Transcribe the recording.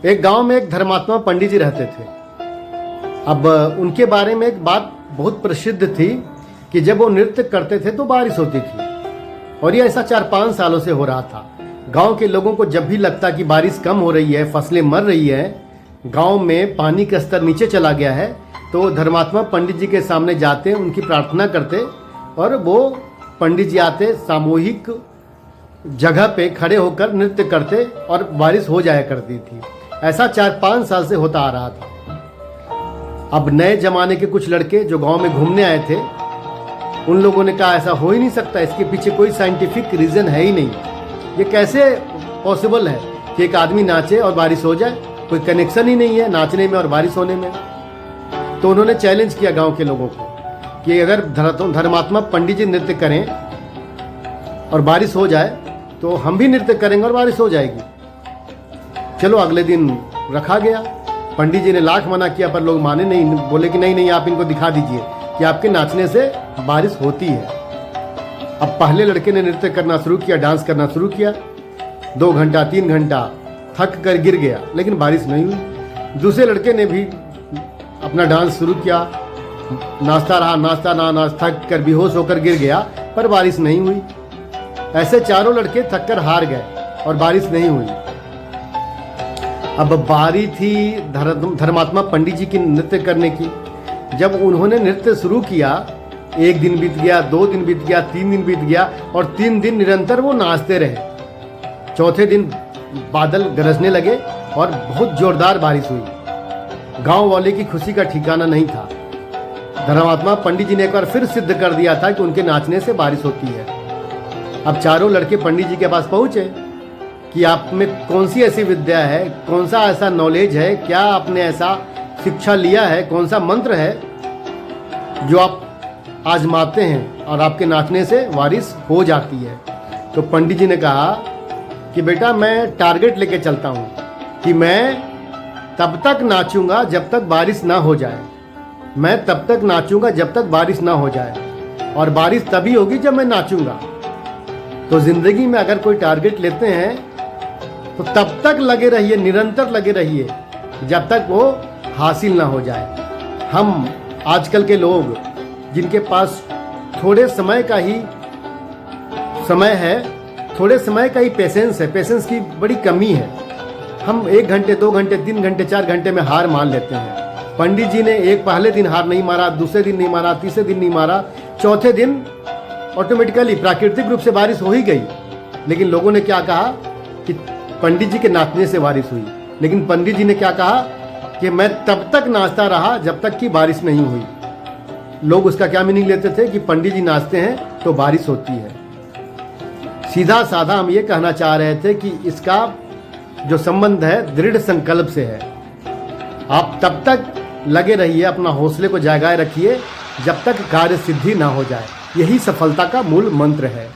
एक गांव में एक धर्मात्मा पंडित जी रहते थे। अब उनके बारे में एक बात बहुत प्रसिद्ध थी कि जब वो नृत्य करते थे तो बारिश होती थी, और ये ऐसा 4-5 सालों से हो रहा था। गांव के लोगों को जब भी लगता कि बारिश कम हो रही है, फसलें मर रही है, गांव में पानी का स्तर नीचे चला गया है, तो धर्मात्मा पंडित जी के सामने जाते, उनकी प्रार्थना करते, और वो पंडित जी आते, सामूहिक जगह पे खड़े होकर नृत्य करते और बारिश हो जाया करती थी। ऐसा 4-5 साल से होता आ रहा था। अब नए जमाने के कुछ लड़के जो गांव में घूमने आए थे, उन लोगों ने कहा ऐसा हो ही नहीं सकता, इसके पीछे कोई साइंटिफिक रीज़न है ही नहीं। ये कैसे पॉसिबल है कि एक आदमी नाचे और बारिश हो जाए? कोई कनेक्शन ही नहीं है नाचने में और बारिश होने में। तो उन्होंने चैलेंज किया गांव के लोगों को कि अगर धर्मात्मा पंडित जी नृत्य करें और बारिश हो जाए तो हम भी नृत्य करेंगे और बारिश हो जाएगी। चलो, अगले दिन रखा गया। पंडित जी ने लाख मना किया पर लोग माने नहीं, बोले कि नहीं, आप इनको दिखा दीजिए कि आपके नाचने से बारिश होती है। अब पहले लड़के ने नृत्य करना शुरू किया, डांस करना शुरू किया। 2 घंटा 3 घंटा थक कर गिर गया, लेकिन बारिश नहीं हुई। दूसरे लड़के ने भी अपना डांस शुरू किया, नाचता रहा, थक कर बेहोश होकर गिर गया, पर बारिश नहीं हुई। ऐसे चारों लड़के थक कर हार गए और बारिश नहीं हुई। अब बारी थी धर्मात्मा पंडित जी की नृत्य करने की। जब उन्होंने नृत्य शुरू किया, 1 दिन बीत गया, 2 दिन बीत गया, 3 दिन बीत गया, और 3 दिन निरंतर वो नाचते रहे। चौथे दिन बादल गरजने लगे और बहुत जोरदार बारिश हुई। गांव वाले की खुशी का ठिकाना नहीं था। धर्मात्मा पंडित जी ने एक बार फिर सिद्ध कर दिया था कि उनके नाचने से बारिश होती है। अब चारों लड़के पंडित जी के पास पहुंचे कि आप में कौन सी ऐसी विद्या है, कौन सा ऐसा नॉलेज है, क्या आपने ऐसा शिक्षा लिया है, कौन सा मंत्र है जो आप आजमाते हैं और आपके नाचने से बारिश हो जाती है। तो पंडित जी ने कहा कि बेटा, मैं टारगेट लेके चलता हूँ कि मैं तब तक नाचूंगा जब तक बारिश ना हो जाए। मैं तब तक नाचूंगा जब तक बारिश ना हो जाए, और बारिश तभी होगी जब मैं नाचूंगा। तो जिंदगी में अगर कोई टारगेट लेते हैं तो तब तक लगे रहिए, निरंतर लगे रहिए जब तक वो हासिल ना हो जाए। हम आजकल के लोग जिनके पास थोड़े समय का ही समय है, थोड़े समय का ही पेशेंस है, पेशेंस की बड़ी कमी है। हम 1 घंटे 2 घंटे 3 घंटे 4 घंटे में हार मान लेते हैं। पंडित जी ने एक पहले दिन हार नहीं मारा, दूसरे दिन नहीं मारा, तीसरे दिन नहीं मारा, चौथे दिन ऑटोमेटिकली प्राकृतिक रूप से बारिश हो ही गई। लेकिन लोगों ने क्या कहा कि पंडित जी के नाचने से बारिश हुई। लेकिन पंडित जी ने क्या कहा कि मैं तब तक नाचता रहा जब तक कि बारिश नहीं हुई। लोग उसका क्या मीनिंग लेते थे कि पंडित जी नाचते हैं तो बारिश होती है। सीधा साधा हम ये कहना चाह रहे थे कि इसका जो संबंध है दृढ़ संकल्प से है। आप तब तक लगे रहिए, अपना हौसले को जगाए रखिए जब तक कार्य सिद्धि ना हो जाए। यही सफलता का मूल मंत्र है।